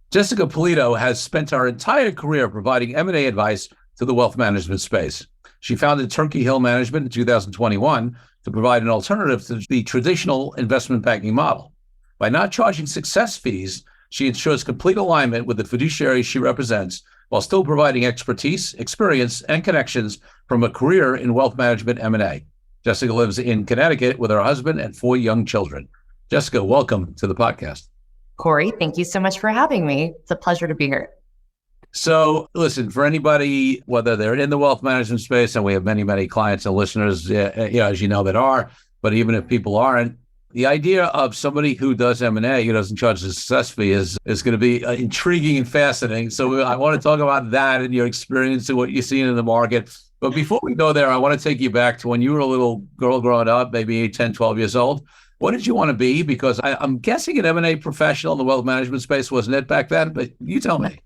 Jessica Polito has spent her entire career providing M&A advice to the wealth management space. She founded Turkey Hill Management in 2021 to provide an alternative to the traditional investment banking model. By not charging success fees, she ensures complete alignment with the fiduciary she represents while still providing expertise, experience, and connections from a career in wealth management M&A. Jessica lives in Connecticut with her husband and 4 young children. Jessica, welcome to the podcast. Corey, thank you so much for having me. It's a pleasure to be here. So listen, for anybody, whether they're in the wealth management space, and we have many, many clients and listeners, as you know, that are, but even if people aren't, the idea of somebody who does M&A, who doesn't charge the success fee is going to be intriguing and fascinating. So I want to talk about that and your experience and what you're seeing in the market. But before we go there, I want to take you back to when you were a little girl growing up, maybe 10, 12 years old. What did you want to be? Because I'm guessing an M&A professional in the wealth management space, wasn't it back then? But you tell me.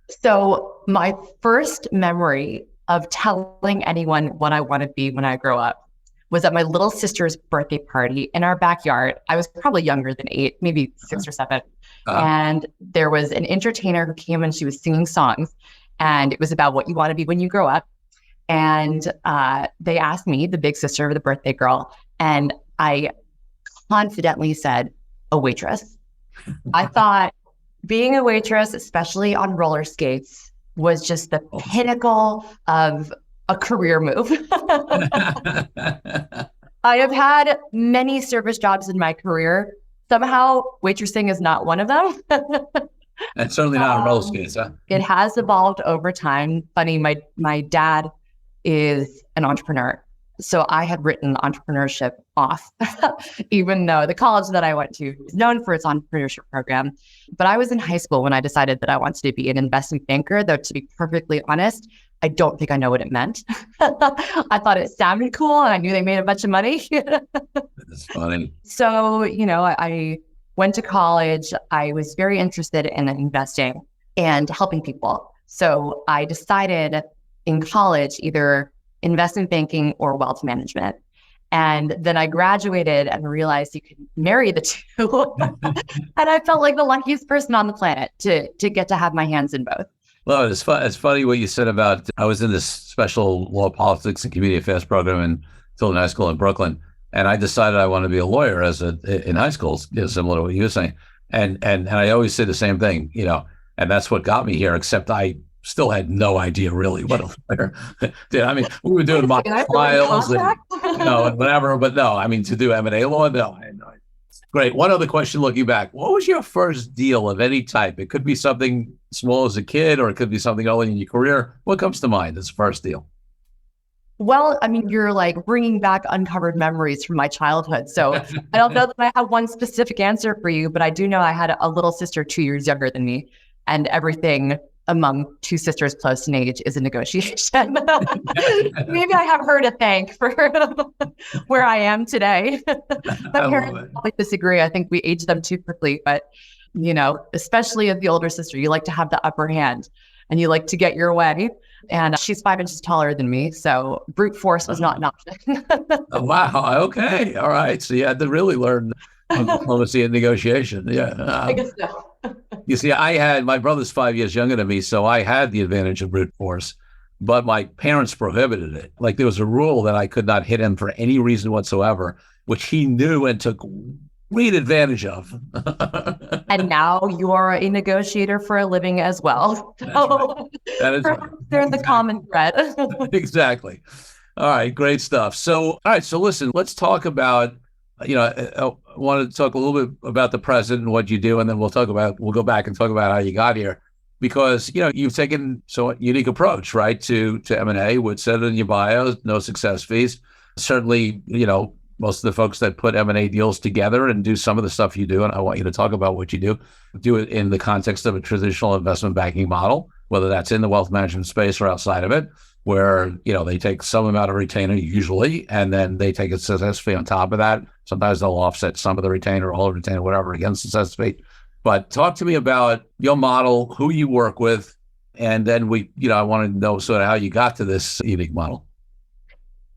So my first memory of telling anyone what I want to be when I grow up was at my little sister's birthday party in our backyard. I was probably younger than 8, maybe 6 or 7. And there was an entertainer who came and she was singing songs. And it was about what you want to be when you grow up. And they asked me, the big sister, the birthday girl, and I confidently said, a waitress. I thought being a waitress, especially on roller skates, was just the pinnacle of a career move. I have had many service jobs in my career. Somehow waitressing is not one of them. And certainly not on roller skates, huh? It has evolved over time. Funny, my dad is an entrepreneur. So I had written entrepreneurship off, even though the college that I went to is known for its entrepreneurship program. But I was in high school when I decided that I wanted to be an investment banker, though to be perfectly honest, I don't think I know what it meant. I thought it sounded cool and I knew they made a bunch of money. That's funny. So, I went to college. I was very interested in investing and helping people. So I decided in college, either investment banking or wealth management. And then I graduated and realized you could marry the two. And I felt like the luckiest person on the planet to get to have my hands in both. Well, it's funny what you said about, I was in this special law, politics, and community affairs program in Tilden High School in Brooklyn. And I decided I wanted to be a lawyer in high school, similar to what you were saying. And I always say the same thing, and that's what got me here, except I still had no idea really what a lawyer did. I mean, we were doing mock trials and whatever, but no, I mean, to do M&A law, no, I had no idea. Great. One other question looking back, what was your first deal of any type? It could be something small as a kid, or it could be something early in your career. What comes to mind as first deal? Well, I mean, you're like bringing back uncovered memories from my childhood. So I don't know that I have one specific answer for you, but I do know I had a little sister 2 years younger than me, and everything among 2 sisters close in age is a negotiation. Maybe I have her to thank for where I am today. My parents probably disagree. I think we age them too quickly, but especially as the older sister, you like to have the upper hand and you like to get your way. And she's 5 inches taller than me, so brute force was not an option. Oh, wow. Okay. All right. So you had to really learn diplomacy and negotiation. Yeah. I guess so. You see, my brother's 5 years younger than me, so I had the advantage of brute force, but my parents prohibited it. Like there was a rule that I could not hit him for any reason whatsoever, which he knew and took great advantage of. And now you are a negotiator for a living as well. So that is right. They're the common thread. Exactly. All right, great stuff. So listen, let's talk about, I wanted to talk a little bit about the present and what you do, and then we'll go back and talk about how you got here, because, you've taken a unique approach, right, to M&A, which said in your bio, no success fees. Certainly, most of the folks that put M&A deals together and do some of the stuff you do, and I want you to talk about what you do it in the context of a traditional investment banking model, whether that's in the wealth management space or outside of it, where, they take some amount of retainer usually, and then they take a success fee on top of that. Sometimes they'll offset some of the retainer, all of the retainer, whatever, against the success fee. But talk to me about your model, who you work with, and then I want to know sort of how you got to this unique model.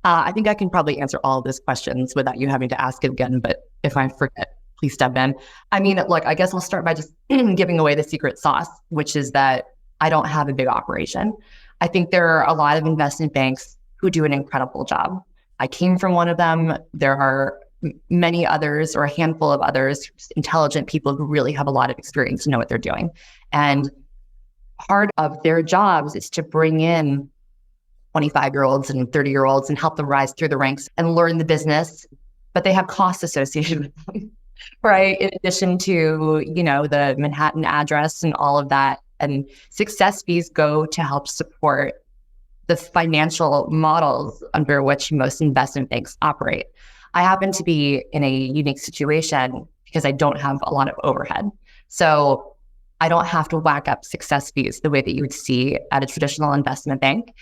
I think I can probably answer all of these questions without you having to ask it again, but if I forget, please step in. I mean, look, I guess I'll start by just giving away the secret sauce, which is that I don't have a big operation. I think there are a lot of investment banks who do an incredible job. I came from one of them. There are many others, or a handful of others, intelligent people who really have a lot of experience and know what they're doing. And part of their jobs is to bring in 25-year-olds and 30-year-olds and help them rise through the ranks and learn the business, but they have costs associated with them, right? In addition to, the Manhattan address and all of that. And success fees go to help support the financial models under which most investment banks operate. I happen to be in a unique situation because I don't have a lot of overhead. So I don't have to whack up success fees the way that you would see at a traditional investment bank.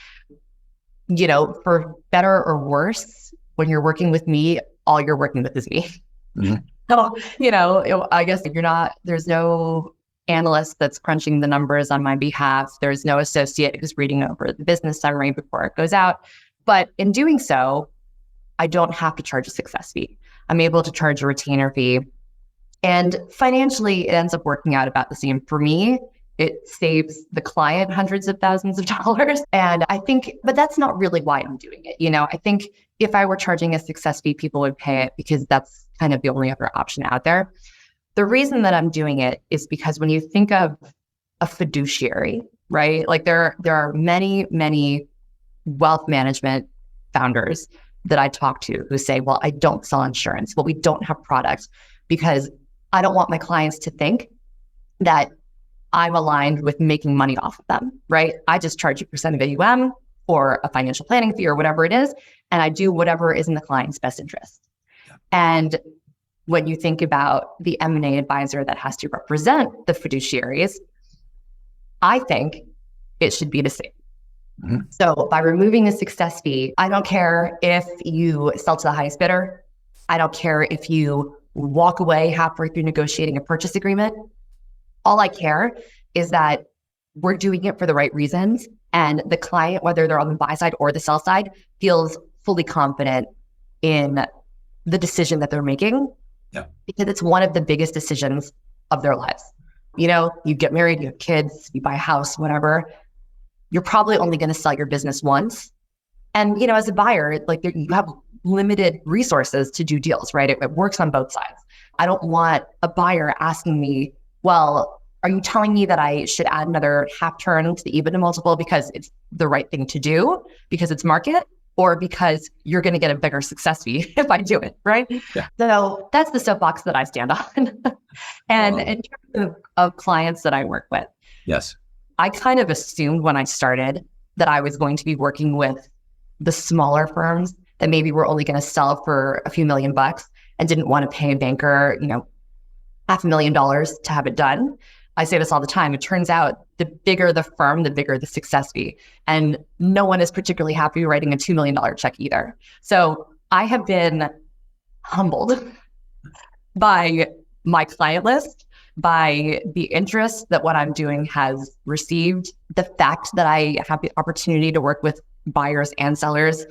For better or worse, when you're working with me, all you're working with is me. Mm-hmm. So, I guess there's no analyst that's crunching the numbers on my behalf. There's no associate who's reading over the business summary before it goes out. But in doing so, I don't have to charge a success fee. I'm able to charge a retainer fee. And financially, it ends up working out about the same. For me, it saves the client hundreds of thousands of dollars. And I think, but that's not really why I'm doing it. I think if I were charging a success fee, people would pay it because that's kind of the only other option out there. The reason that I'm doing it is because when you think of a fiduciary, right? Like there are many, many wealth management founders that I talk to who say, well, I don't sell insurance. Well, we don't have products because I don't want my clients to think that I'm aligned with making money off of them, right? I just charge you % of AUM or a financial planning fee or whatever it is, and I do whatever is in the client's best interest. And when you think about the M&A advisor that has to represent the fiduciaries, I think it should be the same. Mm-hmm. So by removing the success fee, I don't care if you sell to the highest bidder. I don't care if you walk away halfway through negotiating a purchase agreement. All I care is that we're doing it for the right reasons. And the client, whether they're on the buy side or the sell side, feels fully confident in the decision that they're making. Yeah. Because it's one of the biggest decisions of their lives. You get married, you have kids, you buy a house, whatever. You're probably only going to sell your business once. And, as a buyer, you have limited resources to do deals, right? It works on both sides. I don't want a buyer asking me, well, are you telling me that I should add another half turn to the EBITDA multiple because it's the right thing to do, because it's market, or because you're going to get a bigger success fee if I do it, right? Yeah. So that's the soapbox that I stand on. And in terms of clients that I work with, yes, I kind of assumed when I started that I was going to be working with the smaller firms that maybe were only going to sell for a few $1 million and didn't want to pay a banker, $500,000 to have it done. I say this all the time. It turns out the bigger the firm, the bigger the success fee. And no one is particularly happy writing a $2 million check either. So I have been humbled by my client list, by the interest that what I'm doing has received, the fact that I have the opportunity to work with buyers and sellers.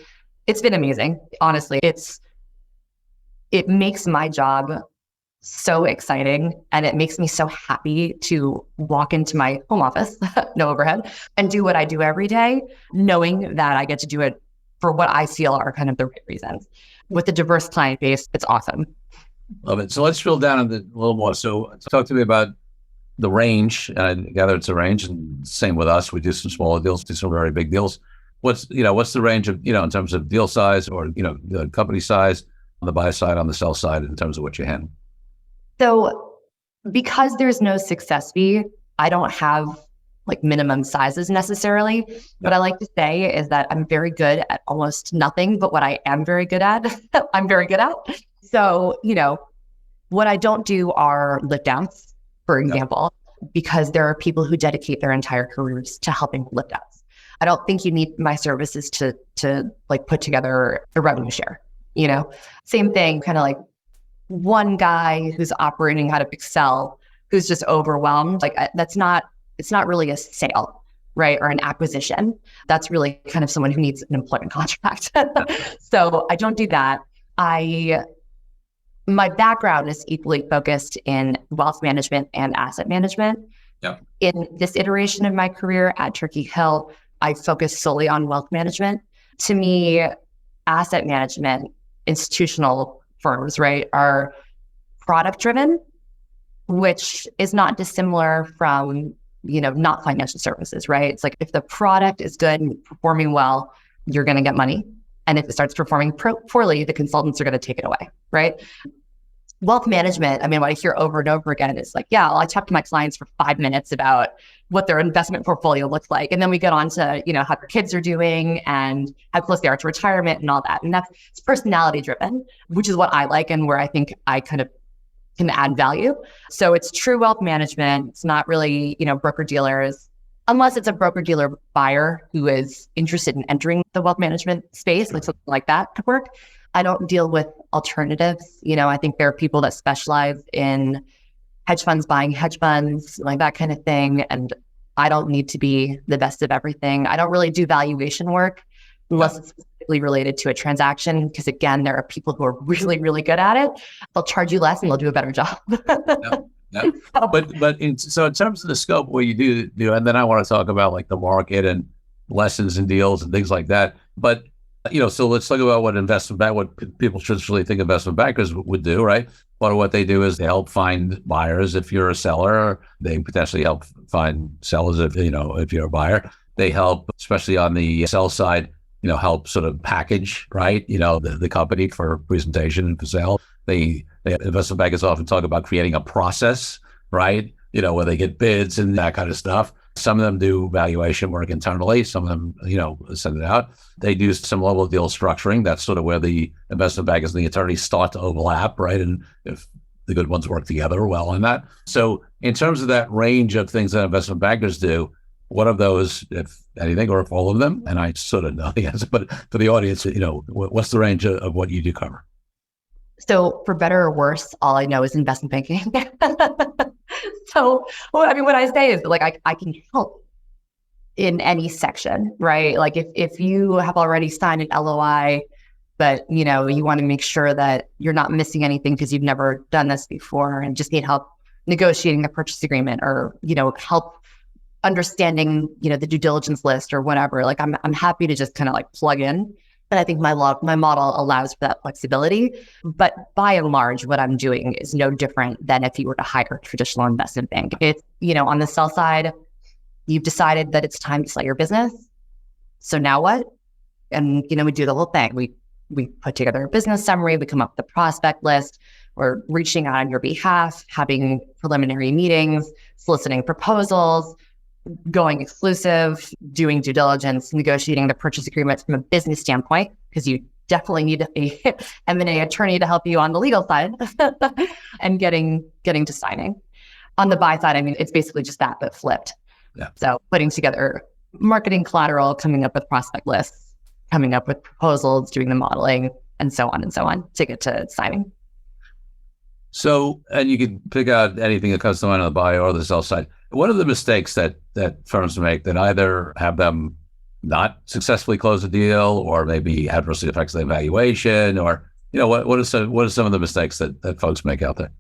It's been amazing. Honestly, it makes my job so exciting, and it makes me so happy to walk into my home office, no overhead, and do what I do every day, knowing that I get to do it for what I feel are kind of the right reasons. With a diverse client base, it's awesome. Love it. So let's drill down on a little more. So talk to me about the range. I gather it's a range, and same with us. We do some smaller deals, do some very big deals. What's the range of, in terms of deal size or, the company size on the buy side, on the sell side, in terms of what you handle? So because there's no success fee, I don't have minimum sizes necessarily. Yep. What I like to say is that I'm very good at almost nothing, but what I am very good at, I'm very good at. So, what I don't do are lift outs, for example, because there are people who dedicate their entire careers to helping lift outs. I don't think you need my services to put together a revenue share, Same thing, kind of one guy who's operating out of Excel, who's just overwhelmed. It's not really a sale, right? Or an acquisition. That's really kind of someone who needs an employment contract. So I don't do that. I my background is equally focused in wealth management and asset management. Yeah. In this iteration of my career at Turkey Hill, I focus solely on wealth management. To me, asset management, institutional firms, right, are product driven, which is not dissimilar from, not financial services, right? It's like if the product is good and performing well, you're going to get money. And if it starts performing poorly, the consultants are going to take it away, right? Wealth management, I mean, what I hear over and over again is like, yeah, well, I talk to my clients for 5 minutes about what their investment portfolio looks like. And then we get on to, how their kids are doing and how close they are to retirement and all that. And it's personality driven, which is what I like and where I think I kind of can add value. So it's true wealth management. It's not really, broker dealers, unless it's a broker dealer buyer who is interested in entering the wealth management space, like something like that could work. I don't deal with alternatives. I think there are people that specialize in hedge funds, buying hedge funds, like that kind of thing. And I don't need to be the best of everything. I don't really do valuation work unless it's specifically related to a transaction. Because again, there are people who are really, really good at it. They'll charge you less and they'll do a better job. Yeah. So in terms of the scope, what you do, and then I want to talk about like the market and lessons and deals and things like that. But so let's talk about what people traditionally think investment bankers would do, right? What they do is they help find buyers if you're a seller. They potentially help find sellers if you're a buyer. They help, especially on the sell side, help sort of package, right? The company for presentation and for sale. Investment bankers often talk about creating a process, right? Where they get bids and that kind of stuff. Some of them do valuation work internally. Some of them, send it out. They do some level of deal structuring. That's sort of where the investment bankers and the attorneys start to overlap, right? And if the good ones work together well on that. So in terms of that range of things that investment bankers do, what of those, if anything, or if all of them? And I sort of know the answer, but for the audience, what's the range of what you do cover? So for better or worse, all I know is investment banking. So, what I say is like, I can help in any section, right? Like if you have already signed an LOI, but, you want to make sure that you're not missing anything because you've never done this before and just need help negotiating the purchase agreement or, help understanding, the due diligence list or whatever, like I'm happy to just kind of like plug in. And I think my model allows for that flexibility. But by and large, what I'm doing is no different than if you were to hire a traditional investment bank. It's, on the sell side, you've decided that it's time to sell your business. So now what? And, we do the whole thing. We put together a business summary. We come up with a prospect list. We're reaching out on your behalf, having preliminary meetings, soliciting proposals, going exclusive, doing due diligence, negotiating the purchase agreement from a business standpoint, because you definitely need a M&A attorney to help you on the legal side and getting to signing. On the buy side, it's basically just that, but flipped. Yeah. So putting together marketing collateral, coming up with prospect lists, coming up with proposals, doing the modeling, and so on to get to signing. So, and you can pick out anything that comes to mind on the buy or the sell side. What are the mistakes that firms make that either have them not successfully close a deal or maybe adversely affects the valuation or, what are some of the mistakes that folks make out there?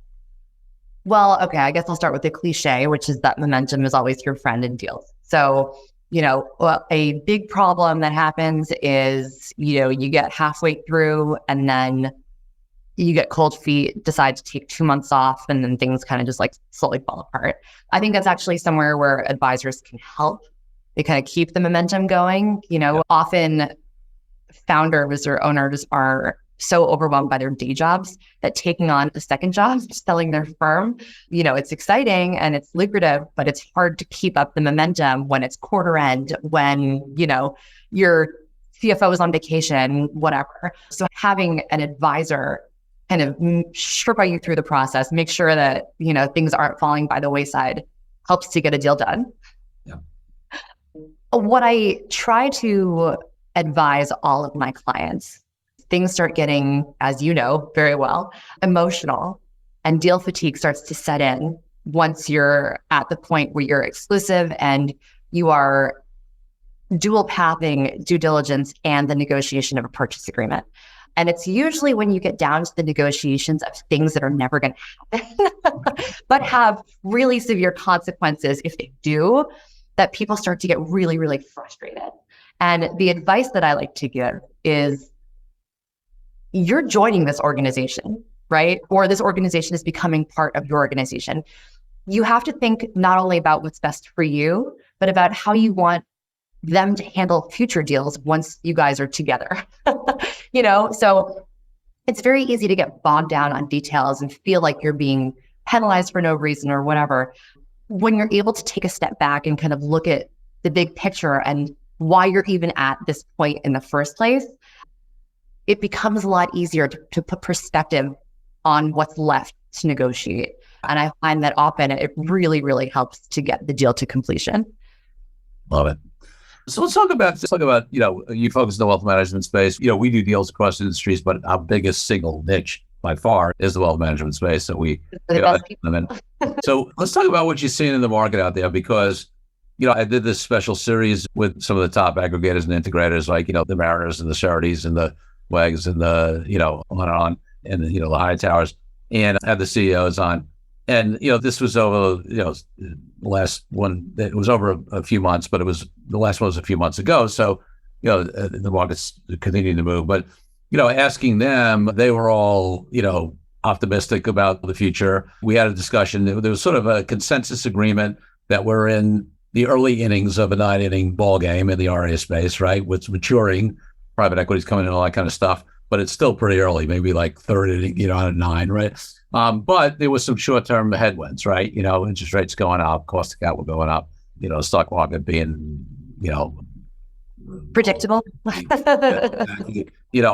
Well, okay, I guess I'll start with the cliche, which is that momentum is always your friend in deals. So, a big problem that happens is, you get halfway through and then you get cold feet, decide to take 2 months off, and then things kind of just like slowly fall apart. I think that's actually somewhere where advisors can help. They kind of keep the momentum going. Often founders or owners are so overwhelmed by their day jobs that taking on a second job, selling their firm, it's exciting and it's lucrative, but it's hard to keep up the momentum when it's quarter end, when, your CFO is on vacation, whatever. So having an advisor kind of shepherd you through the process, make sure that, things aren't falling by the wayside, helps to get a deal done. Yeah. What I try to advise all of my clients, things start getting, as you know very well, emotional, and deal fatigue starts to set in once you're at the point where you're exclusive and you are dual pathing due diligence and the negotiation of a purchase agreement. And it's usually when you get down to the negotiations of things that are never going to happen, but have really severe consequences if they do, that people start to get really, really frustrated. And the advice that I like to give is you're joining this organization, right? Or this organization is becoming part of your organization. You have to think not only about what's best for you, but about how you want them to handle future deals once you guys are together. So it's very easy to get bogged down on details and feel like you're being penalized for no reason or whatever. When you're able to take a step back and kind of look at the big picture and why you're even at this point in the first place, it becomes a lot easier to put perspective on what's left to negotiate. And I find that often it really, really helps to get the deal to completion. Love it. So let's talk about, you focus in the wealth management space. We do deals across industries, but our biggest single niche by far is the wealth management space. So So let's talk about what you're seeing in the market out there, because, I did this special series with some of the top aggregators and integrators, like, the Mariners and the Charities and the Wags and the, on and on, and, the High Towers, and had the CEOs on. And, this was over, the last one, it was over a few months, but the last one was a few months ago. So, the market's continuing to move. But, asking them, they were all, optimistic about the future. We had a discussion. There was sort of a consensus agreement that we're in the early innings of a 9-inning ball game in the RIA space, right? With maturing, private equity's coming in, all that kind of stuff. But it's still pretty early, maybe like third inning, out of 9, right? But there was some short-term headwinds, right? Interest rates going up, cost of capital going up, stock market being, predictable.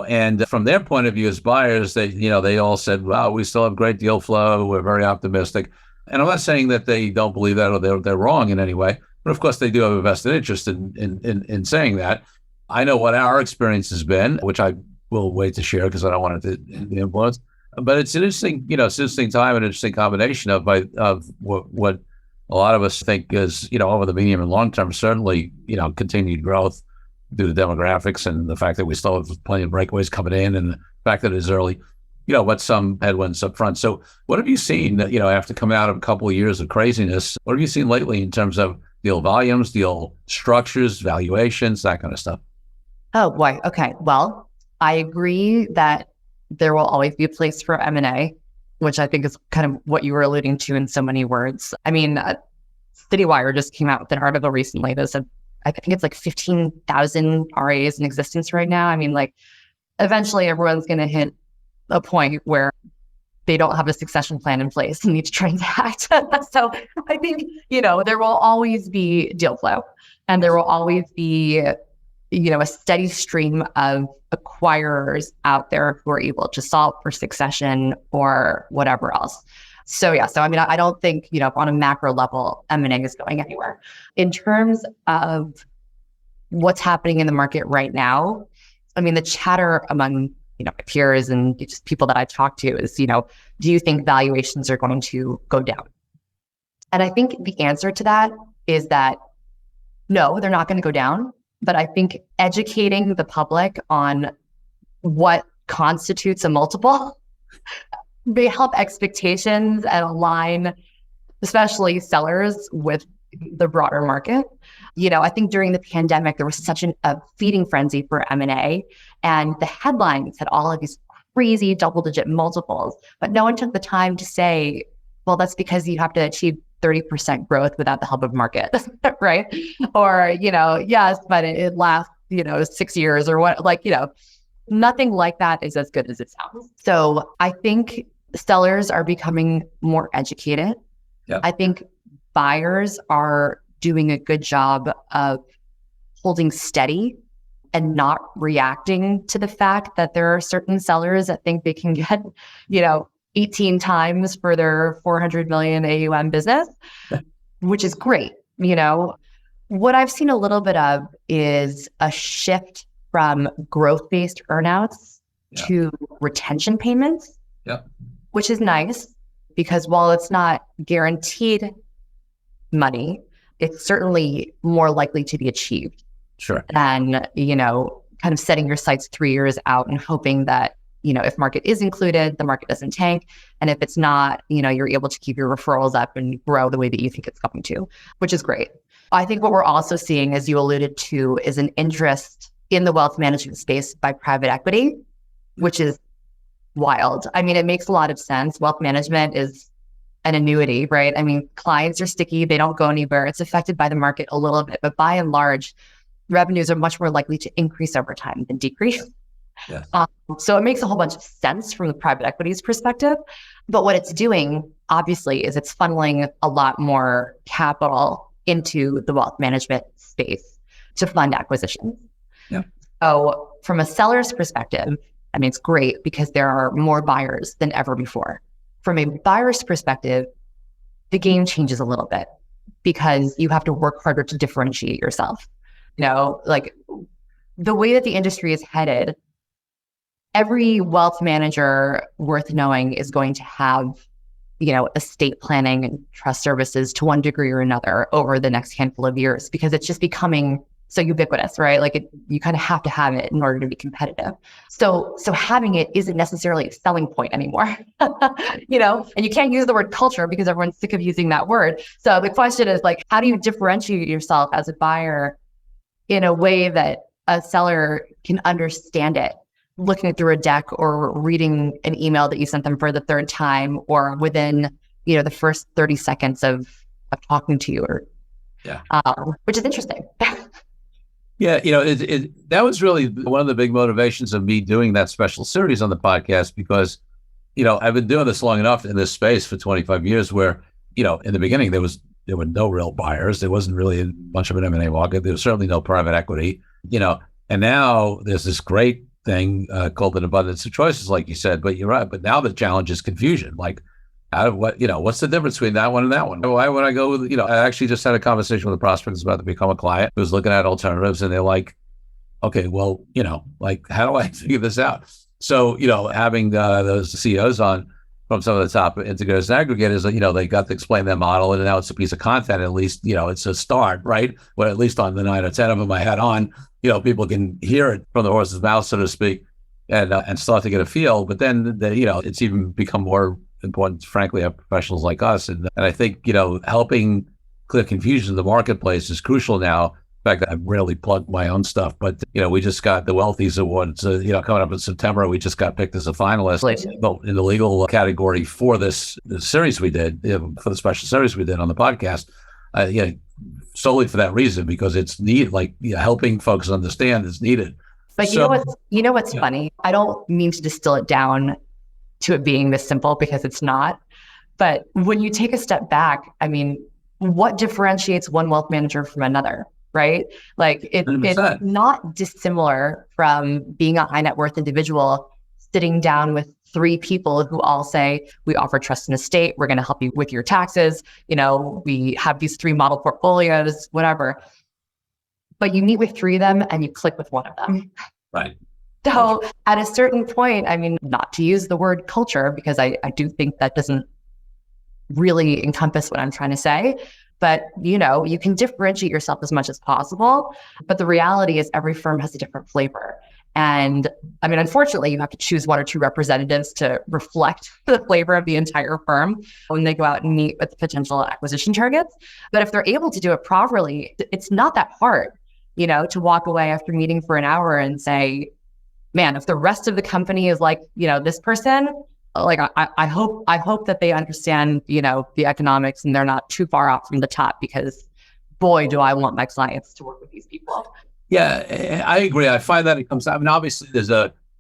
And from their point of view as buyers, they all said, wow, we still have great deal flow. We're very optimistic. And I'm not saying that they don't believe that or they're wrong in any way, but of course they do have a vested interest in saying that. I know what our experience has been, which I will wait to share because I don't want it to influence. But it's an interesting, it's an interesting time, an interesting combination of what a lot of us think is, over the medium and long term, certainly, continued growth due to demographics and the fact that we still have plenty of breakaways coming in, and the fact that it's early, but some headwinds up front. So what have you seen, after coming out of a couple of years of craziness, what have you seen lately in terms of deal volumes, deal structures, valuations, that kind of stuff? Oh boy. Okay. Well, I agree that there will always be a place for M&A, which I think is kind of what you were alluding to in so many words. I mean, CityWire just came out with an article recently that said, I think it's like 15,000 RAs in existence right now. I mean, like, eventually everyone's going to hit a point where they don't have a succession plan in place and need to transact. So I think, there will always be deal flow, and there will always be, a steady stream of acquirers out there who are able to solve for succession or whatever else. So I mean, I don't think, on a macro level, M&A is going anywhere. In terms of what's happening in the market right now, I mean, the chatter among, my peers and just people that I talk to is, do you think valuations are going to go down? And I think the answer to that is that no, they're not going to go down. But I think educating the public on what constitutes a multiple may help expectations and align, especially sellers, with the broader market. I think during the pandemic, there was such a feeding frenzy for M&A, and the headlines had all of these crazy double-digit multiples, but no one took the time to say, well, that's because you have to achieve 30% growth without the help of market, right? Or, yes, but it lasts, 6 years or what, nothing like that is as good as it sounds. So I think sellers are becoming more educated. Yep. I think buyers are doing a good job of holding steady and not reacting to the fact that there are certain sellers that think they can get, 18 times for their 400 million AUM business, which is great. What I've seen a little bit of is a shift from growth-based earnouts to retention payments, which is nice because while it's not guaranteed money, it's certainly more likely to be achieved. Sure. Than, kind of setting your sights 3 years out and hoping that, if market is included, the market doesn't tank. And if it's not, you're able to keep your referrals up and grow the way that you think it's going to, which is great. I think what we're also seeing, as you alluded to, is an interest in the wealth management space by private equity, which is wild. I mean, it makes a lot of sense. Wealth management is an annuity, right? I mean, clients are sticky. They don't go anywhere. It's affected by the market a little bit, but by and large, revenues are much more likely to increase over time than decrease. Yes. So it makes a whole bunch of sense from the private equity's perspective. But what it's doing, obviously, is it's funneling a lot more capital into the wealth management space to fund acquisitions. Yeah. So from a seller's perspective, I mean, it's great because there are more buyers than ever before. From a buyer's perspective, the game changes a little bit because you have to work harder to differentiate yourself. Like the way that the industry is headed, every wealth manager worth knowing is going to have, estate planning and trust services to one degree or another over the next handful of years, because it's just becoming so ubiquitous, right? Like you kind of have to have it in order to be competitive. So having it isn't necessarily a selling point anymore, and you can't use the word culture because everyone's sick of using that word. So the question is like, how do you differentiate yourself as a buyer in a way that a seller can understand it, looking through a deck or reading an email that you sent them for the third time, or within, the first 30 seconds of talking to you, which is interesting. Yeah, that was really one of the big motivations of me doing that special series on the podcast, because, I've been doing this long enough in this space for 25 years where, in the beginning, there were no real buyers. There wasn't really much of an M&A market. There was certainly no private equity, and now there's this great thing called an abundance of choices, like you said, but you're right. But now the challenge is confusion. Like, what's the difference between that one and that one? Why would I go with, I actually just had a conversation with a prospect who's about to become a client who's looking at alternatives, and they're like, okay, well, like, how do I figure this out? So, having those CEOs on from some of the top integrators and aggregators, they got to explain their model, and now it's a piece of content. At least, it's a start, right? Well, at least on the 9 or 10 of them I had on, people can hear it from the horse's mouth, so to speak, and start to get a feel. But then, it's even become more important, frankly, of professionals like us. And I think, helping clear confusion in the marketplace is crucial now. In fact, I rarely plug my own stuff, but, we just got the Wealthies Awards, coming up in September. We just got picked as a finalist in the legal category for the series we did, for the special series we did on the podcast. Solely for that reason, because it's needed, helping folks understand is needed. But what's funny? I don't mean to distill it down to it being this simple, because it's not. But when you take a step back, I mean, what differentiates one wealth manager from another, right? Like it's not dissimilar from being a high net worth individual sitting down with 3 people who all say, we offer trust and estate, we're going to help you with your taxes, we have these 3 model portfolios, whatever. But you meet with 3 of them and you click with one of them. Right. So at a certain point, I mean, not to use the word culture, because I do think that doesn't really encompass what I'm trying to say, but you can differentiate yourself as much as possible. But the reality is every firm has a different flavor. And I mean, unfortunately, you have to choose 1 or 2 representatives to reflect the flavor of the entire firm when they go out and meet with potential acquisition targets. But if they're able to do it properly, it's not that hard, to walk away after meeting for an hour and say, man, if the rest of the company is like, this person, like, I hope that they understand, the economics and they're not too far off from the top, because boy, do I want my clients to work with these people. Yeah, I agree. I find that it comes out. I mean, obviously, there's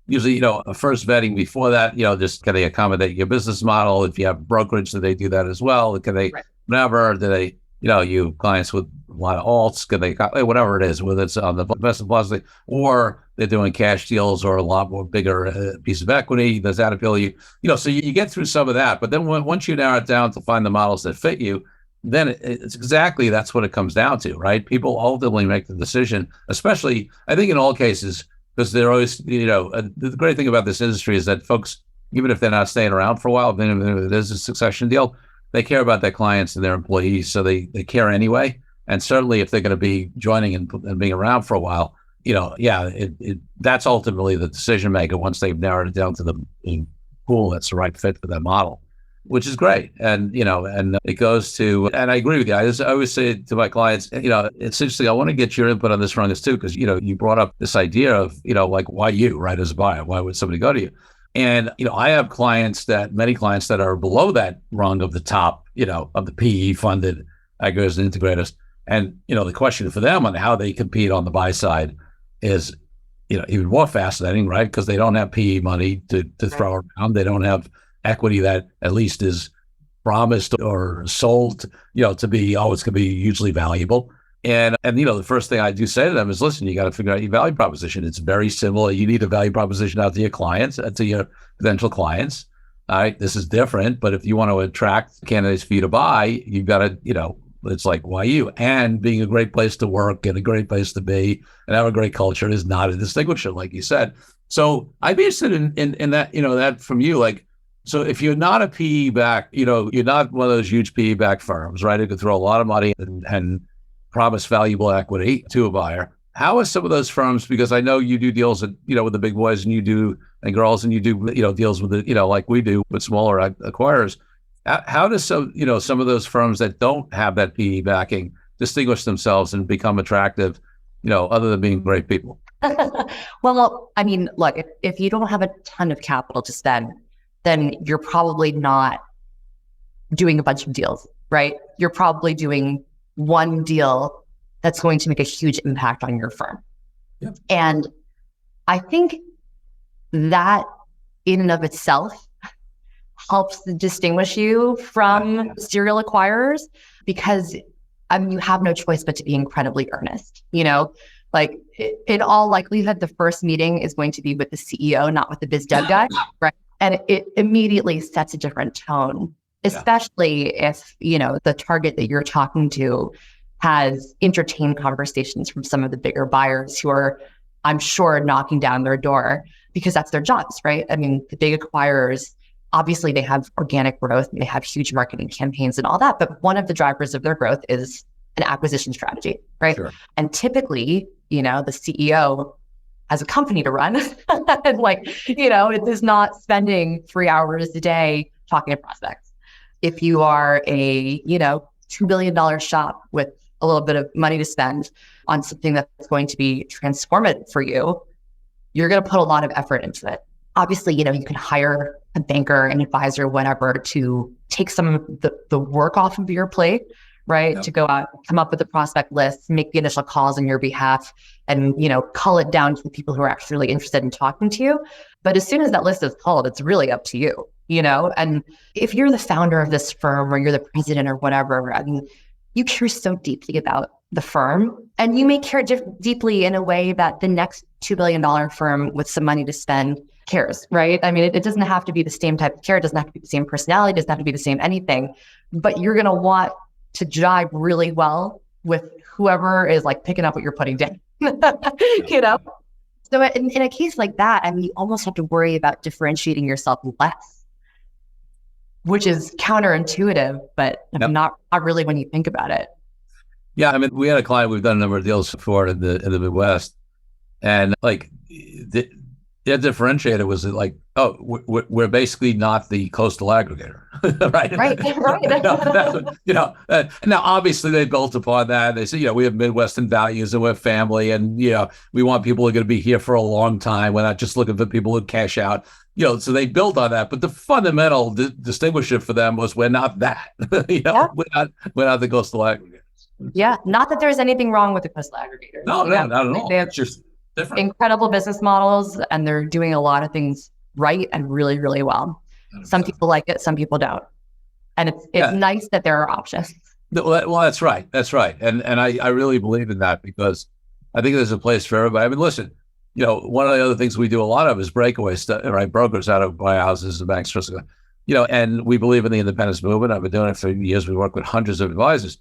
usually a first vetting before that. Just can they accommodate your business model? If you have brokerage, do they do that as well? Can they, whatever? Do they, you clients with a lot of alts? Can they, whatever it is, whether it's on the investment plus, or they're doing cash deals or a lot more bigger piece of equity? Does that appeal to you? So you get through some of that, but then once you narrow it down to find the models that fit you, then it's exactly, that's what it comes down to, right? People ultimately make the decision, especially, I think in all cases, because they're always, the great thing about this industry is that folks, even if they're not staying around for a while, then if it is a succession deal, they care about their clients and their employees, so they care anyway. And certainly if they're going to be joining and being around for a while, that's ultimately the decision maker once they've narrowed it down to the pool that's the right fit for that model, which is great. And, and it goes to, and I agree with you. I always say to my clients, it's interesting. I want to get your input on this from this too, because, you brought up this idea of, like, why you, right, as a buyer? Why would somebody go to you? And, I have many clients that are below that rung of the top, of the PE funded aggregators and integrators. And, the question for them on how they compete on the buy side is, even more fascinating, right? Because they don't have PE money to throw around. They don't have equity that at least is promised or sold, to be, it's going to be hugely valuable. And the first thing I do say to them is, listen, you got to figure out your value proposition. It's very similar. You need a value proposition out to your clients, to your potential clients. All right, this is different, but if you want to attract candidates for you to buy, you've got to, it's like, why you? And being a great place to work and a great place to be and have a great culture is not a distinguisher, like you said. So I'd be interested in that, that from you, like, so if you're not a PE back, you're not one of those huge PE back firms, right? It could throw a lot of money and promise valuable equity to a buyer. How are some of those firms? Because I know you do deals with the big boys and girls, and you do, deals with like we do with smaller acquirers. How does some of those firms that don't have that PE backing distinguish themselves and become attractive, other than being great people? Well, I mean, look, if you don't have a ton of capital to spend, then you're probably not doing a bunch of deals, right? You're probably doing one deal that's going to make a huge impact on your firm. Yep. And I think that in and of itself helps distinguish you from serial acquirers, because you have no choice but to be incredibly earnest. Like in all likelihood, the first meeting is going to be with the CEO, not with the biz dev guy, right? And it immediately sets a different tone, especially if, the target that you're talking to has entertained conversations from some of the bigger buyers who are, I'm sure, knocking down their door because that's their jobs, right? I mean, the big acquirers, obviously they have organic growth, they have huge marketing campaigns and all that, but one of the drivers of their growth is an acquisition strategy, right? Sure. And typically, the CEO has a company to run and it is not spending 3 hours a day talking to prospects. If you are a, $2 billion shop with a little bit of money to spend on something that's going to be transformative for you, you're going to put a lot of effort into it. Obviously, you can hire a banker, an advisor, whatever, to take some of the work off of your plate, right? Yep. To go out, come up with a prospect list, make the initial calls on your behalf, and, cull it down to the people who are actually interested in talking to you. But as soon as that list is culled, it's really up to you, And if you're the founder of this firm or you're the president or whatever, I mean, you care so deeply about the firm, and you may care deeply in a way that the next $2 billion firm with some money to spend cares, right? I mean, it doesn't have to be the same type of care. It doesn't have to be the same personality. It doesn't have to be the same anything, but you're going to want to jive really well with whoever is picking up what you're putting down, So in a case like that, I mean, you almost have to worry about differentiating yourself less, which is counterintuitive, but not really when you think about it. Yeah, I mean, we had a client we've done a number of deals for in the Midwest, and their differentiator was we're basically not the coastal aggregator, right? Right. Now obviously they built upon that. They said, we have Midwestern values and we're family, and we want people who are going to be here for a long time. We're not just looking for people who cash out. So they built on that. But the fundamental distinguisher for them was we're not that. We're not the coastal aggregators. Yeah, not that there's anything wrong with the coastal aggregators. No, not at all. It's just different. Incredible business models, and they're doing a lot of things right and really, really well. 100%. Some people like it, some people don't. And it's nice that there are options. Well, that's right. And I really believe in that, because I think there's a place for everybody. I mean, listen, one of the other things we do a lot of is breakaway stuff, right? Brokers out of wirehouses and banks, and we believe in the independence movement. I've been doing it for years. We work with hundreds of advisors.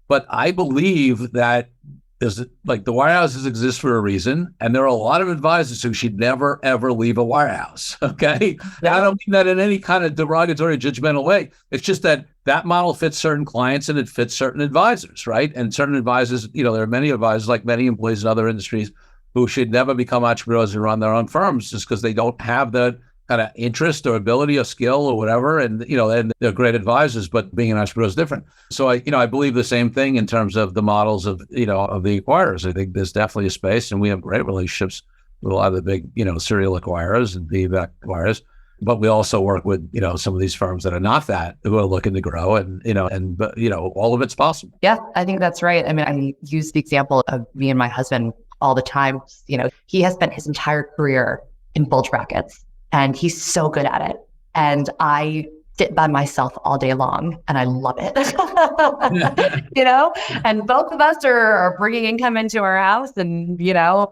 But I believe that there's the wirehouses exist for a reason, and there are a lot of advisors who should never, ever leave a wirehouse. Okay. Now, I don't mean that in any kind of derogatory, judgmental way. It's just that model fits certain clients and it fits certain advisors, right? And certain advisors, there are many advisors, like many employees in other industries, who should never become entrepreneurs and run their own firms just because they don't have the kind of interest or ability or skill or whatever. And, and they're great advisors, but being an entrepreneur is different. So I believe the same thing in terms of the models of, of the acquirers. I think there's definitely a space, and we have great relationships with a lot of the big, serial acquirers and PE acquirers. But we also work with, some of these firms that are not that, who are looking to grow, and all of it's possible. Yeah, I think that's right. I mean, I use the example of me and my husband all the time. He has spent his entire career in bulge brackets, and he's so good at it. And I sit by myself all day long, and I love it. And both of us are bringing income into our house and,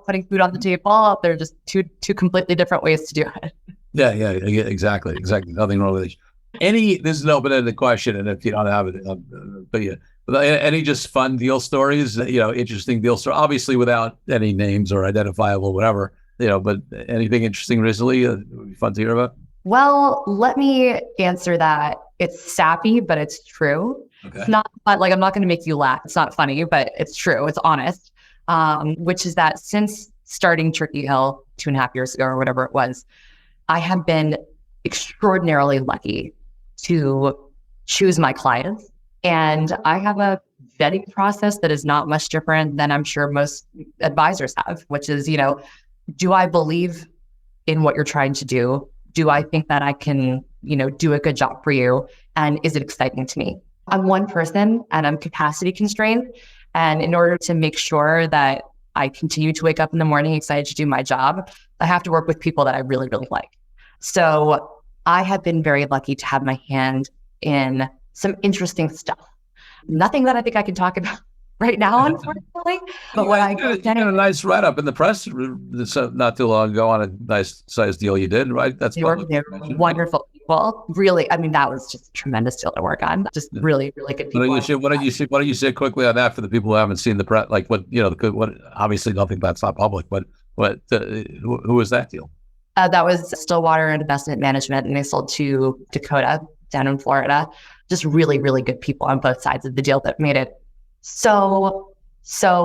putting food on the table. They're just two completely different ways to do it. Yeah, exactly. Nothing wrong with it. This is an open-ended question, and if you don't have it, but any just fun deal stories, interesting deal story, obviously without any names or identifiable, whatever, but anything interesting recently would be fun to hear about? Well, let me answer that. It's sappy, but it's true. Okay. It's not like, I'm not going to make you laugh. It's not funny, but it's true. It's honest. Which is that since starting Turkey Hill 2.5 years ago or whatever it was, I have been extraordinarily lucky to choose my clients. And I have a vetting process that is not much different than I'm sure most advisors have, which is, do I believe in what you're trying to do? Do I think that I can, do a good job for you? And is it exciting to me? I'm one person and I'm capacity constrained. And in order to make sure that I continue to wake up in the morning excited to do my job, I have to work with people that I really, really like. So I have been very lucky to have my hand in some interesting stuff. Nothing that I think I can talk about right now, unfortunately. But what I got a nice write-up in the press not too long ago on a nice size deal you did, right? That's wonderful people. Really, I mean, that was just a tremendous deal to work on. Just really, really good people. Why don't you say quickly on that for the people who haven't seen the press? Like what obviously nothing that's not public, but who was that deal? That was Stillwater Investment Management, and they sold to Dakota down in Florida. Just really, really good people on both sides of the deal that made it so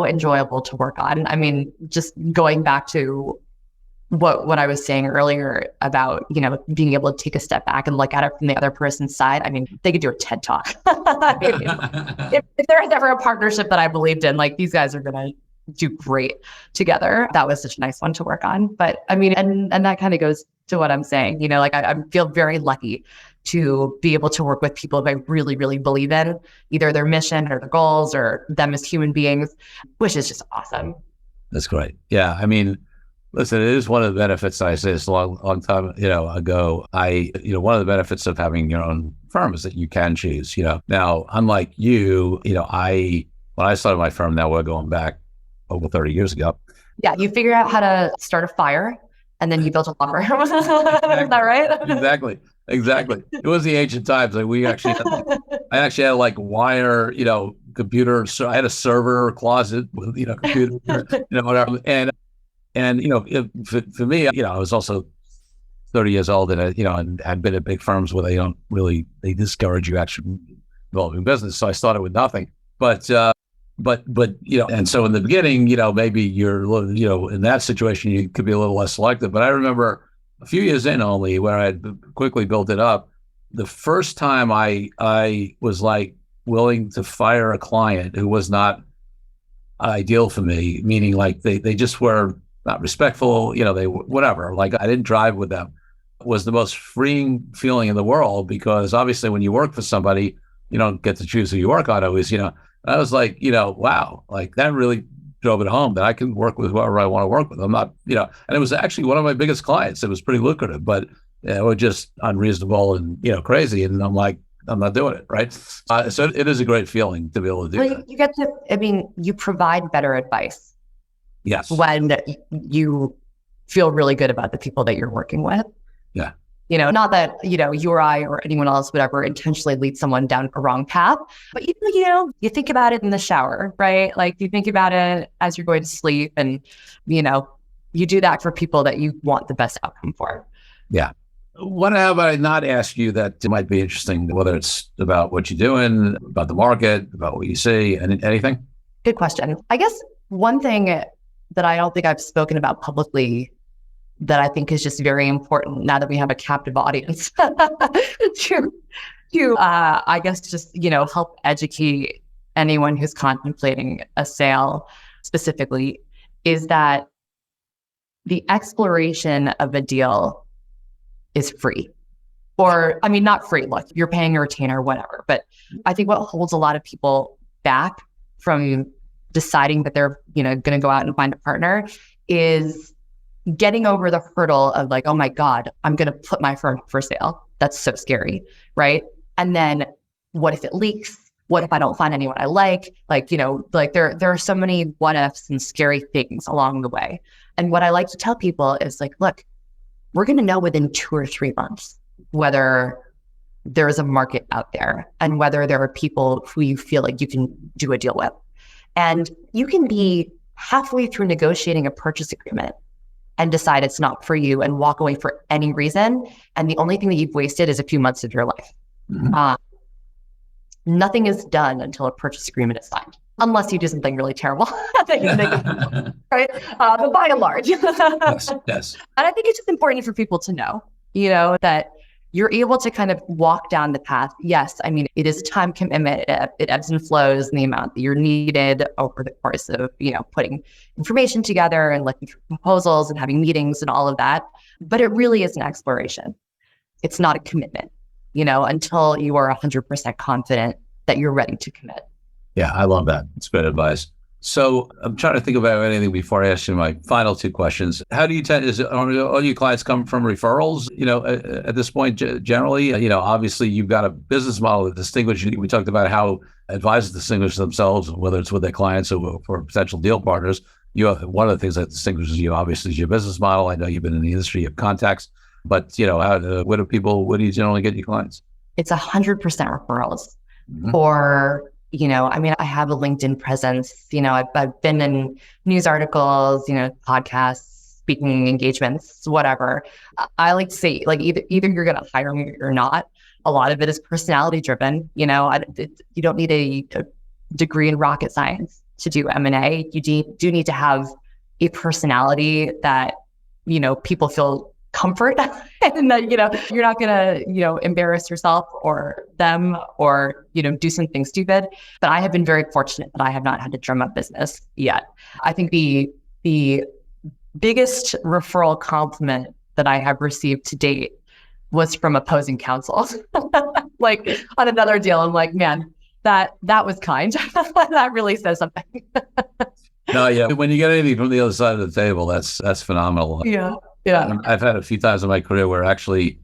enjoyable to work on. I mean, just going back to what I was saying earlier about, being able to take a step back and look at it from the other person's side. I mean, they could do a TED Talk. if there was ever a partnership that I believed in, like these guys are going to do great together. That was such a nice one to work on. But I mean, and that kind of goes to what I'm saying, I feel very lucky to be able to work with people that I really, really believe in, either their mission or their goals or them as human beings, which is just awesome. That's great. Yeah. I mean, listen, it is one of the benefits. I say this a long time, ago. One of the benefits of having your own firm is that you can choose, Now, unlike you, when I started my firm, now we're going back over 30 years ago. Yeah. You figure out how to start a fire and then you built a law firm. Is that right? Exactly. It was the ancient times. Like I actually had like wire, computer. So I had a server closet with, computer, whatever. And for me, I was also 30 years old and, and had been at big firms where they discourage you actually developing business. So I started with nothing, but and so in the beginning, maybe you're, in that situation, you could be a little less selective. But I remember a few years in only, where I had quickly built it up, the first time I was like willing to fire a client who was not ideal for me, meaning like they just were not respectful, they whatever, like I didn't drive with them, was the most freeing feeling in the world, because obviously when you work for somebody, you don't get to choose who you work on always, I was like, wow, like that really drove it home that I can work with whoever I want to work with. I'm not, and it was actually one of my biggest clients. It was pretty lucrative, but it was just unreasonable and, crazy. And I'm like, I'm not doing it. Right. So it is a great feeling to be able to do that. You get to, you provide better advice. Yes. When you feel really good about the people that you're working with. Yeah. Not that, you or I or anyone else would ever intentionally lead someone down a wrong path, but you think about it in the shower, right? Like you think about it as you're going to sleep and, you do that for people that you want the best outcome for. Yeah. What have I not asked you that might be interesting, whether it's about what you're doing, about the market, about what you see, and anything? Good question. I guess one thing that I don't think I've spoken about publicly that I think is just very important now that we have a captive audience I guess, just, help educate anyone who's contemplating a sale specifically, is that the exploration of a deal is free. Or, I mean, not free. Look, you're paying a retainer, whatever. But I think what holds a lot of people back from deciding that they're, going to go out and find a partner is getting over the hurdle of like, oh my God, I'm going to put my firm for sale. That's so scary, right? And then what if it leaks? What if I don't find anyone I like? There are so many what ifs and scary things along the way. And what I like to tell people is like, look, we're going to know within 2 or 3 months whether there is a market out there and whether there are people who you feel like you can do a deal with. And you can be halfway through negotiating a purchase agreement and decide it's not for you and walk away for any reason. And the only thing that you've wasted is a few months of your life. Mm-hmm. Nothing is done until a purchase agreement is signed, unless you do something really terrible, right? But by and large, yes. And I think it's just important for people to know, that you're able to kind of walk down the path. Yes, I mean, it is a time commitment. It ebbs and flows in the amount that you're needed over the course of, putting information together and looking through proposals and having meetings and all of that. But it really is an exploration. It's not a commitment, until you are 100% confident that you're ready to commit. Yeah, I love that. It's good advice. So I'm trying to think about anything before I ask you my final 2 questions. How do you all your clients come from referrals? At this point, generally, obviously you've got a business model that distinguishes. We talked about how advisors distinguish themselves, whether it's with their clients or for potential deal partners. One of the things that distinguishes you, obviously, is your business model. I know you've been in the industry, you have contacts, but what do you generally get your clients? It's 100% referrals. Mm-hmm. Or I have a LinkedIn presence. I've been in news articles, podcasts, speaking engagements, whatever. I like to say, like, either you're going to hire me or not. A lot of it is personality driven. You don't need a degree in rocket science to do M&A. You do need to have a personality that, people feel comfort and that, you're not going to, embarrass yourself or them or, do something stupid. But I have been very fortunate that I have not had to drum up business yet. I think the biggest referral compliment that I have received to date was from opposing counsel. Like on another deal, I'm like, man, that was kind. That really says something. No, yeah. When you get anything from the other side of the table, that's phenomenal. Yeah. I've had a few times in my career where actually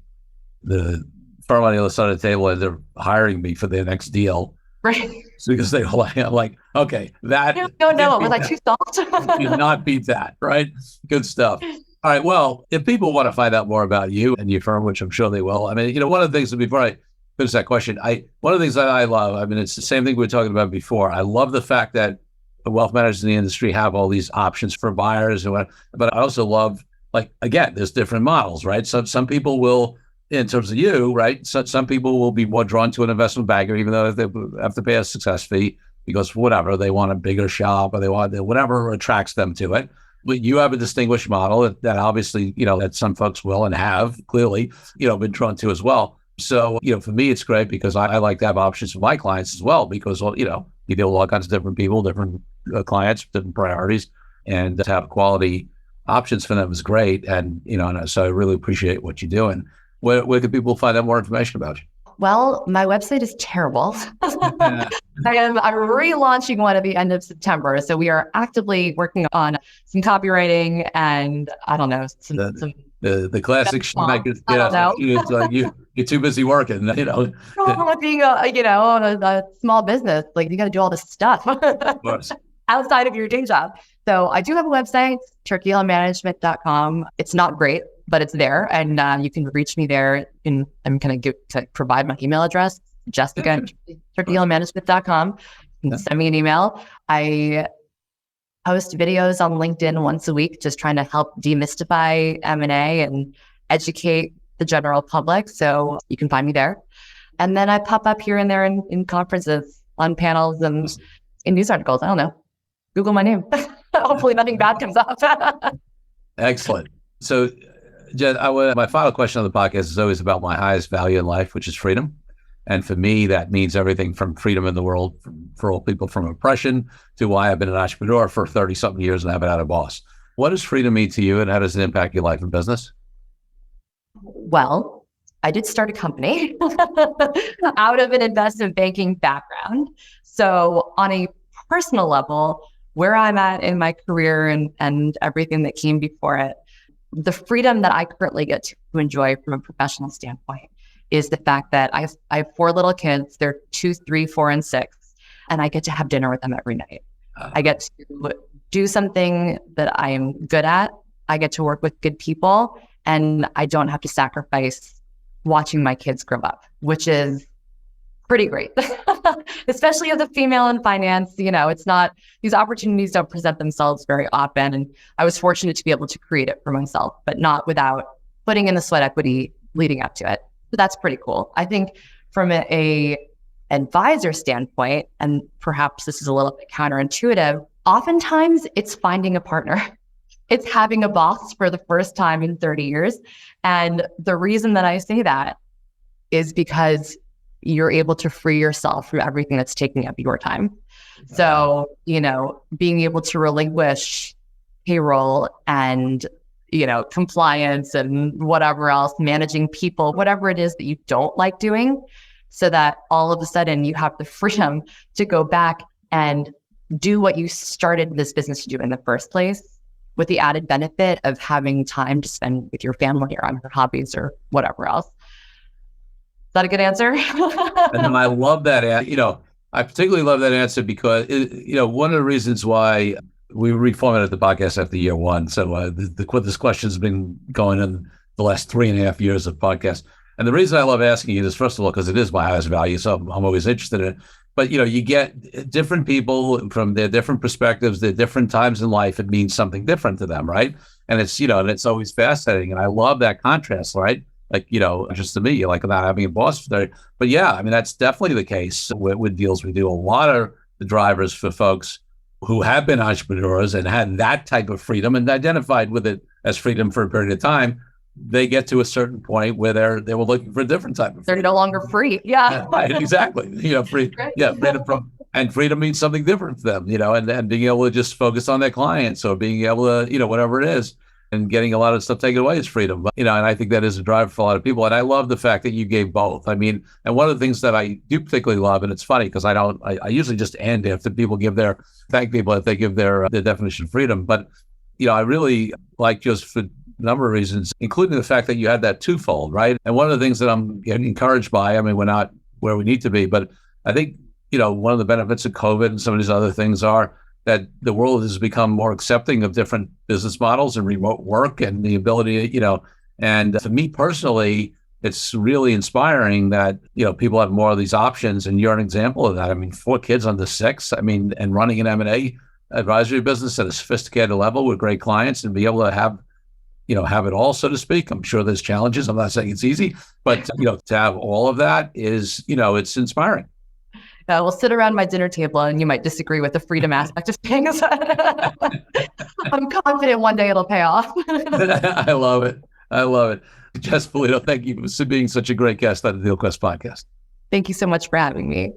the firm on the other side of the table ended up hiring me for their next deal. Right. Because they were like, I'm like, okay, that. No, was I too soft? You cannot beat that, right? Good stuff. All right. Well, if people want to find out more about you and your firm, which I'm sure they will, I mean, one of the things, before I finish that question, one of the things that I love, I mean, it's the same thing we were talking about before. I love the fact that the wealth managers in the industry have all these options for buyers, but I also love, like, again, there's different models, right? So some people will, in terms of you, right? So some people will be more drawn to an investment banker, even though they have to pay a success fee because whatever, they want a bigger shop or they want whatever attracts them to it. But you have a distinguished model that obviously, that some folks will and have clearly, been drawn to as well. So, for me, it's great because I like to have options for my clients as well, because, you deal with all kinds of different people, different clients, different priorities, and to have quality options for them is great. And, so I really appreciate what you're doing. Where can people find out more information about you? Well, my website is terrible. I'm relaunching one at the end of September. So we are actively working on some copywriting and I don't know, the classic schmackers. It's like you're too busy working, With being a small business, like you got to do all this stuff outside of your day job. So I do have a website, turkeyhillmanagement.com. It's not great, but it's there, and you can reach me there. And I'm going to provide my email address, Jessica, turkeyhillmanagement.com. You can send me an email. I post videos on LinkedIn once a week, just trying to help demystify M&A and educate the general public. So you can find me there. And then I pop up here and there in conferences, on panels, and in news articles. I don't know. Google my name. Hopefully nothing bad comes up. Excellent. So, Jen, my final question on the podcast is always about my highest value in life, which is freedom. And for me, that means everything from freedom in the world for all people, from oppression to why I've been an entrepreneur for 30 something years and haven't had a boss. What does freedom mean to you, and how does it impact your life and business? Well, I did start a company out of an investment banking background. So on a personal level, where I'm at in my career and everything that came before it, the freedom that I currently get to enjoy from a professional standpoint is the fact that I have 4 little kids. They're 2, 3, 4, and 6, and I get to have dinner with them every night. I get to do something that I am good at. I get to work with good people, and I don't have to sacrifice watching my kids grow up, which is pretty great, especially as a female in finance. It's not, these opportunities don't present themselves very often. And I was fortunate to be able to create it for myself, but not without putting in the sweat equity leading up to it. So that's pretty cool. I think from a advisor standpoint, and perhaps this is a little bit counterintuitive, oftentimes it's finding a partner. It's having a boss for the first time in 30 years. And the reason that I say that is because you're able to free yourself from everything that's taking up your time. So, being able to relinquish payroll and, compliance and whatever else, managing people, whatever it is that you don't like doing, so that all of a sudden you have the freedom to go back and do what you started this business to do in the first place, with the added benefit of having time to spend with your family or on your hobbies or whatever else. Is that a good answer? And I love that. I particularly love that answer because, one of the reasons why we reformatted the podcast after year 1. So this question has been going on the last 3.5 years of podcast. And the reason I love asking you this, first of all, because it is my highest value. So I'm always interested in it. But, you get different people from their different perspectives, their different times in life. It means something different to them, right? And it's, and it's always fascinating. And I love that contrast, right? Like, just to me, like not having a boss there. But yeah, I mean, that's definitely the case with deals we do. A lot of the drivers for folks who have been entrepreneurs and had that type of freedom and identified with it as freedom for a period of time, they get to a certain point where they were looking for a different type of freedom. They're no longer free. Yeah. Right, exactly. Free. Right. Yeah. Freedom and freedom means something different to them, and being able to just focus on their clients or being able to, whatever it is, and getting a lot of stuff taken away is freedom. But, and I think that is a driver for a lot of people. And I love the fact that you gave both. I mean, and one of the things that I do particularly love, and it's funny because I usually just end after people thank people if they give their definition of freedom. But, I really like, just for number of reasons, including the fact that you had that twofold, right? And one of the things that I'm getting encouraged by, I mean, we're not where we need to be, but I think, one of the benefits of COVID and some of these other things are that the world has become more accepting of different business models and remote work and the ability, and for me personally, it's really inspiring that, people have more of these options, and you're an example of that. I mean, 4 kids under 6, and running an M&A advisory business at a sophisticated level with great clients and be able to have it all, so to speak. I'm sure there's challenges. I'm not saying it's easy, but, to have all of that is, it's inspiring. We'll sit around my dinner table and you might disagree with the freedom aspect of things. I'm confident one day it'll pay off. I love it. Jessica Polito, thank you for being such a great guest on the DealQuest podcast. Thank you so much for having me.